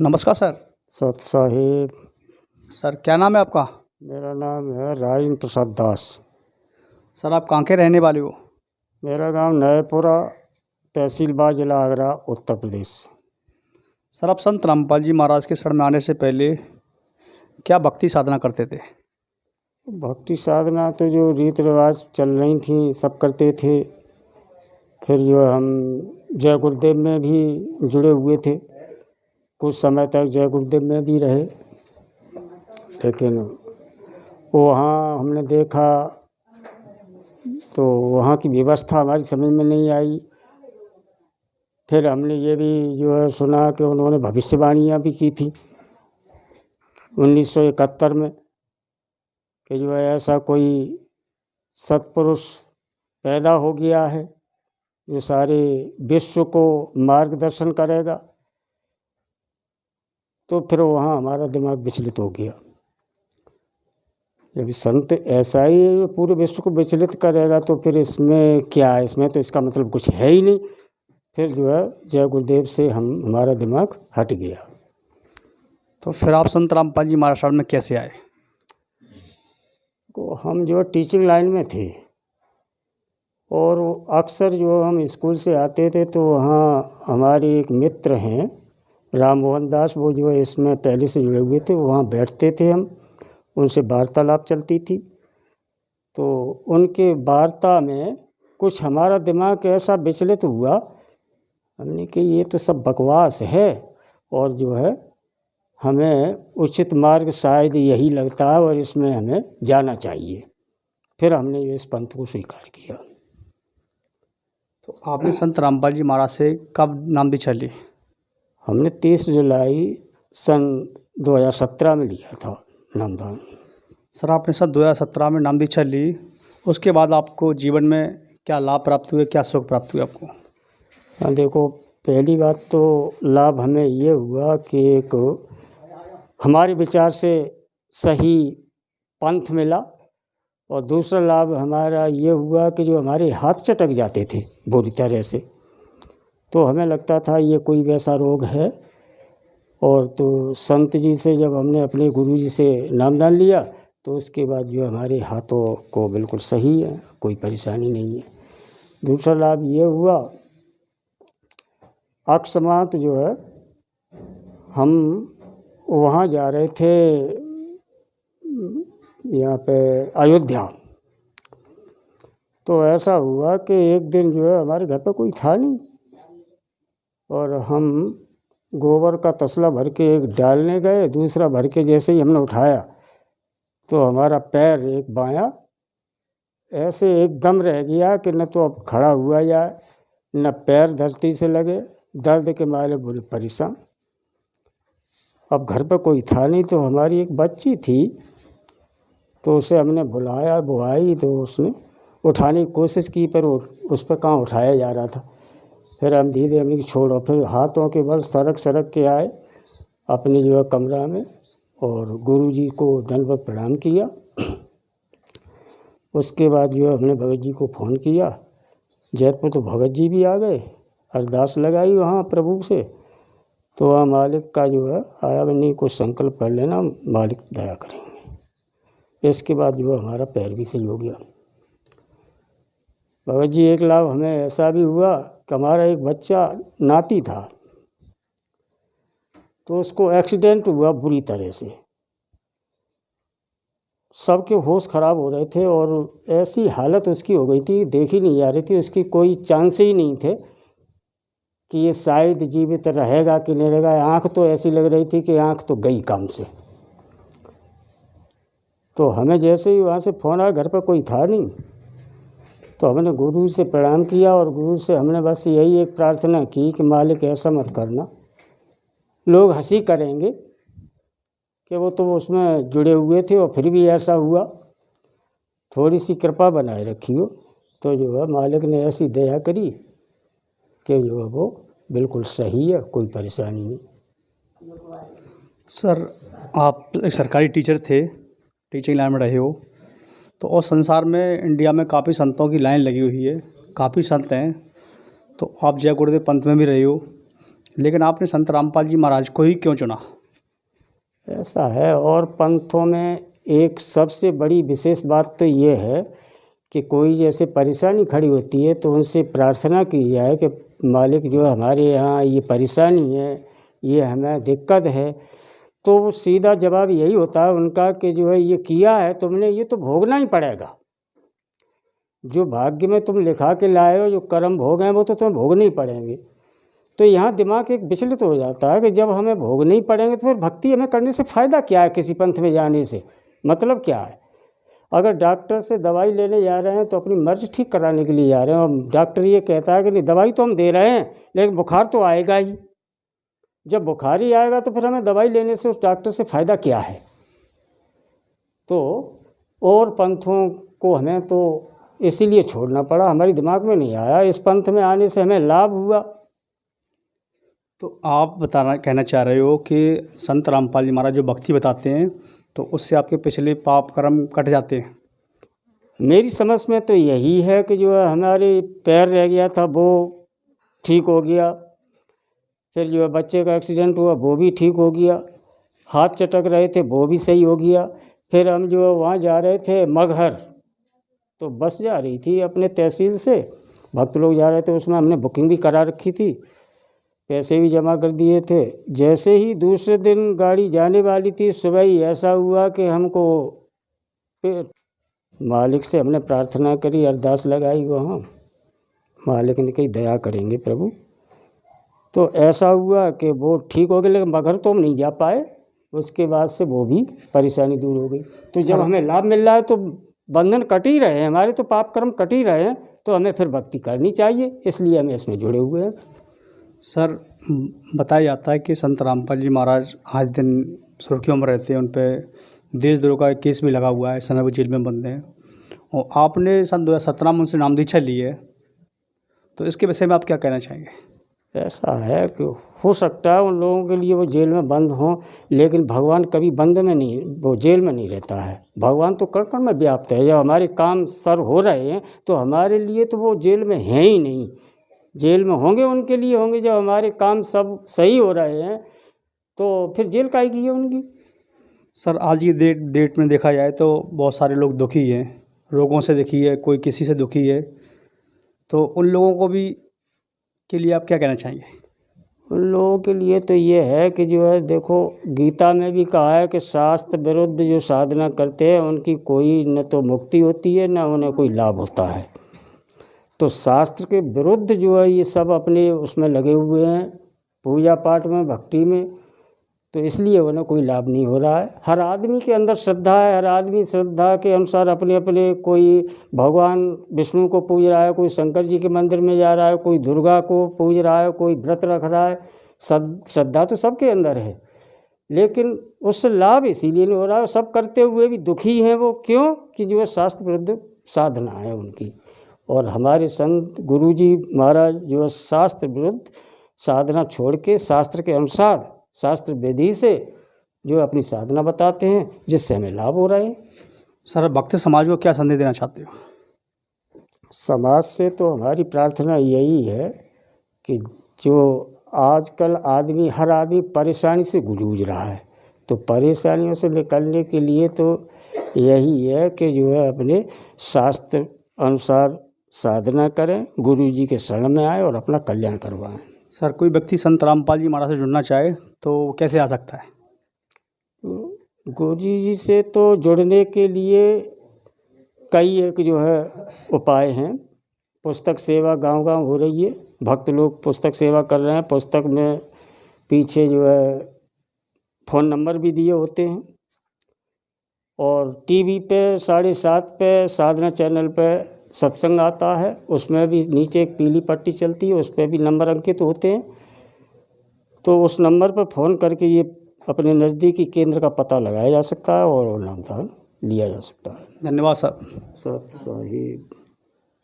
नमस्कार सर। सत साहिब। सर क्या नाम है आपका? मेरा नाम है राजेंद्र प्रसाद दास। सर आप कहाँ के रहने वाले हो? मेरा गांव नएपुरा, तहसील बाग, जिला आगरा, उत्तर प्रदेश। सर आप संत रामपाल जी महाराज के शरण में आने से पहले क्या भक्ति साधना करते थे? भक्ति साधना तो जो रीति रिवाज चल रही थी सब करते थे। फिर जो हम जय गुरुदेव में भी जुड़े हुए थे, कुछ समय तक जय गुरुदेव में भी रहे। लेकिन वहाँ हमने देखा तो वहाँ की व्यवस्था हमारी समझ में नहीं आई। फिर हमने ये भी जो है सुना कि उन्होंने भविष्यवाणियाँ भी की थी 1971 में कि जो है ऐसा कोई सत्पुरुष पैदा हो गया है जो सारे विश्व को मार्गदर्शन करेगा। तो फिर वहाँ हमारा दिमाग विचलित हो गया। जब संत ऐसा ही है जो पूरे विश्व को विचलित करेगा तो फिर इसमें क्या है, इसमें तो इसका मतलब कुछ है ही नहीं। फिर जो है जय गुरुदेव से हमारा दिमाग हट गया। तो फिर आप संत रामपाल जी महाराज शरण में कैसे आए? तो हम जो टीचिंग लाइन में थे और अक्सर जो हम स्कूल से आते थे तो वहाँ हमारे एक मित्र हैं राम मोहन दास, वो जो है इसमें पहले से जुड़े हुए थे। वहाँ बैठते थे, हम उनसे वार्तालाप चलती थी। तो उनके वार्ता में कुछ हमारा दिमाग ऐसा विचलित हुआ, हमने कि ये तो सब बकवास है और जो है हमें उचित मार्ग शायद यही लगता है और इसमें हमें जाना चाहिए। फिर हमने इस पंथ को स्वीकार किया। तो आपने संत रामपाल जी महाराज से कब नाम दीक्षा ली? हमने 30 जुलाई सन 2017 में लिया था नामदान। सर आपने सर 2017 में नाम दीक्षा ली, उसके बाद आपको जीवन में क्या लाभ प्राप्त हुए, क्या सुख प्राप्त हुए आपको? हाँ देखो, पहली बात तो लाभ हमें ये हुआ कि एक हमारे विचार से सही पंथ मिला, और दूसरा लाभ हमारा ये हुआ कि जो हमारे हाथ चटक जाते थे बुरी तरह से, तो हमें लगता था ये कोई वैसा रोग है। और तो संत जी से जब हमने अपने गुरु जी से नामदान लिया तो उसके बाद जो हमारे हाथों को बिल्कुल सही है, कोई परेशानी नहीं है। दूसरा लाभ ये हुआ, अकस्मात जो है हम वहाँ जा रहे थे यहाँ पे अयोध्या, तो ऐसा हुआ कि एक दिन जो है हमारे घर पर कोई था नहीं और हम गोबर का तसला भर के एक डालने गए, दूसरा भर के जैसे ही हमने उठाया तो हमारा पैर एक बायां ऐसे एकदम रह गया कि न तो अब खड़ा हुआ जाए न पैर धरती से लगे, दर्द के मारे बुरे परेशान। अब घर पर कोई था नहीं, तो हमारी एक बच्ची थी तो उसे हमने बुलाया, बुआई तो उसने उठाने की कोशिश की पर उस पर कहाँ उठाया जा रहा था। फिर हम धीरे हमने छोड़ो, फिर हाथों के बल सरक के आए अपने जो है कमरा में और गुरुजी को दंडवत प्रणाम किया। उसके बाद जो है हमने भगत जी को फ़ोन किया जैतपुर, तो भगत जी भी आ गए, अरदास लगाई वहाँ प्रभु से। तो वहाँ मालिक का जो है आया, नहीं कुछ संकल्प कर लेना, मालिक दया करेंगे। इसके बाद जो है हमारा पैर भी सही हो गया। भगत जी एक लाभ हमें ऐसा भी हुआ कि हमारा एक बच्चा नाती था तो उसको एक्सीडेंट हुआ बुरी तरह से, सबके होश खराब हो रहे थे और ऐसी हालत उसकी हो गई थी, देखी नहीं जा रही थी, उसकी कोई चांस ही नहीं थे कि ये शायद जीवित रहेगा कि नहीं रहेगा। आँख तो ऐसी लग रही थी कि आँख तो गई काम से। तो हमें जैसे ही वहाँ से फ़ोन आया, घर पर कोई था नहीं, तो हमने गुरु से प्रणाम किया और गुरु से हमने बस यही एक प्रार्थना की कि मालिक ऐसा मत करना, लोग हंसी करेंगे कि वो तो उसमें जुड़े हुए थे और फिर भी ऐसा हुआ, थोड़ी सी कृपा बनाए रखियो। तो जो है मालिक ने ऐसी दया करी कि जो है वो बिल्कुल सही है, कोई परेशानी नहीं। सर आप एक सरकारी टीचर थे, टीचिंग लाइन में रहे हो, तो और संसार में इंडिया में काफ़ी संतों की लाइन लगी हुई है, काफ़ी संत हैं, तो आप जय गुरुदेव पंथ में भी रहे हो, लेकिन आपने संत रामपाल जी महाराज को ही क्यों चुना? ऐसा है, और पंथों में एक सबसे बड़ी विशेष बात तो ये है कि कोई जैसे परेशानी खड़ी होती है तो उनसे प्रार्थना की जाए कि मालिक जो हमारे यहाँ ये परेशानी है, ये हमें दिक्कत है, तो वो सीधा जवाब यही होता है उनका कि जो है ये किया है तुमने, ये तो भोगना ही पड़ेगा। जो भाग्य में तुम लिखा के लाए हो, जो कर्म भोग हैं, वो तो तुम्हें भोगने ही पड़ेंगे। तो यहाँ दिमाग एक विचलित हो जाता है कि जब हमें भोगने ही पड़ेंगे तो फिर भक्ति हमें करने से फ़ायदा क्या है? किसी पंथ में जाने से मतलब क्या है? अगर डॉक्टर से दवाई लेने जा रहे हैं तो अपनी मर्ज़ ठीक कराने के लिए जा रहे हैं, और डॉक्टर ये कहता है कि नहीं दवाई तो हम दे रहे हैं लेकिन बुखार तो आएगा ही। जब बुखार ही आएगा तो फिर हमें दवाई लेने से उस डॉक्टर से फ़ायदा क्या है? तो और पंथों को हमें तो इसीलिए छोड़ना पड़ा, हमारे दिमाग में नहीं आया। इस पंथ में आने से हमें लाभ हुआ। तो आप कहना चाह रहे हो कि संत रामपाल जी महाराज जो भक्ति बताते हैं तो उससे आपके पिछले पाप कर्म कट जाते हैं? मेरी समझ में तो यही है कि जो है हमारे पैर रह गया था वो ठीक हो गया, फिर जो है बच्चे का एक्सीडेंट हुआ वो भी ठीक हो गया, हाथ चटक रहे थे वो भी सही हो गया। फिर हम जो है वहाँ जा रहे थे मगहर, तो बस जा रही थी अपने तहसील से, भक्त लोग जा रहे थे, उसमें हमने बुकिंग भी करा रखी थी, पैसे भी जमा कर दिए थे। जैसे ही दूसरे दिन गाड़ी जाने वाली थी, सुबह ही ऐसा हुआ कि हमको मालिक से हमने प्रार्थना करी, अरदास लगाई वहाँ, मालिक ने कही दया करेंगे प्रभु। तो ऐसा हुआ कि वो ठीक हो गया, लेकिन मगर तो हम नहीं जा पाए। उसके बाद से वो भी परेशानी दूर हो गई। तो जब हमें लाभ मिल रहा है तो बंधन कट ही रहे हैं हमारे, तो पाप कर्म कट ही रहे हैं, तो हमें फिर भक्ति करनी चाहिए, इसलिए हमें इसमें जुड़े हुए हैं। सर, बताया जाता है कि संत रामपाल जी महाराज आज दिन सुर्खियों में रहते हैं, उन पर देशद्रोह का केस भी लगा हुआ है, इस समय वो जेल में बंद हैं, और आपने सन 2017 में उनसे नाम दीक्षा ली है, तो इसके विषय में आप क्या कहना चाहेंगे? ऐसा है कि हो सकता है उन लोगों के लिए वो जेल में बंद हों, लेकिन भगवान कभी बंद में नहीं, वो जेल में नहीं रहता है। भगवान तो कण कण में व्याप्त है। जब हमारे काम सर हो रहे हैं तो हमारे लिए तो वो जेल में हैं ही नहीं। जेल में होंगे उनके लिए होंगे जब हमारे काम सब सही हो रहे हैं, तो फिर जेल काहे की है उनकी। सर, आज की डेट में देखा जाए तो बहुत सारे लोग दुखी हैं, रोगों से दुखी है, कोई किसी से दुखी है, तो उन लोगों को भी के लिए आप क्या कहना चाहेंगे? उन लोगों के लिए तो ये है कि जो है देखो, गीता में भी कहा है कि शास्त्र विरुद्ध जो साधना करते हैं उनकी कोई न तो मुक्ति होती है, न उन्हें कोई लाभ होता है। तो शास्त्र के विरुद्ध जो है ये सब अपने उसमें लगे हुए हैं, पूजा पाठ में, भक्ति में, तो इसलिए उन्हें कोई लाभ नहीं हो रहा है। हर आदमी के अंदर श्रद्धा है, हर आदमी श्रद्धा के अनुसार अपने अपने, कोई भगवान विष्णु को पूज रहा है, कोई शंकर जी के मंदिर में जा रहा है, कोई दुर्गा को पूज रहा है, कोई व्रत रख रहा है। श्रद्धा तो सबके अंदर है, लेकिन उससे लाभ इसीलिए नहीं हो रहा है। सब करते हुए भी दुखी हैं वो, क्यों? कि जो है शास्त्र विरुद्ध साधना है उनकी। और हमारे संत गुरु जी महाराज जो है शास्त्र विरुद्ध साधना छोड़ के शास्त्र के अनुसार, शास्त्र विधि से जो अपनी साधना बताते हैं, जिससे हमें लाभ हो रहे हैं। सर, भक्त समाज को क्या संदेश देना चाहते हो? समाज से तो हमारी प्रार्थना यही है कि जो आजकल आदमी, हर आदमी परेशानी से जूझ रहा है, तो परेशानियों से निकलने के लिए तो यही है कि जो है अपने शास्त्र अनुसार साधना करें, गुरु जी के शरण में आए और अपना कल्याण करवाएं। सर, कोई व्यक्ति संत रामपाल जी महाराज से जुड़ना चाहे तो कैसे आ सकता है? गुरु जी से तो जुड़ने के लिए कई एक जो है उपाय हैं। पुस्तक सेवा गांव गांव हो रही है, भक्त लोग पुस्तक सेवा कर रहे हैं। पुस्तक में पीछे जो है फ़ोन नंबर भी दिए होते हैं, और टीवी पे 7:30 पे साधना चैनल पे सत्संग आता है, उसमें भी नीचे एक पीली पट्टी चलती है, उस पर भी नंबर अंकित होते हैं। तो उस नंबर पर फ़ोन करके ये अपने नज़दीकी केंद्र का पता लगाया जा सकता है और नामदान लिया जा सकता है। धन्यवाद सर। सत साहिब।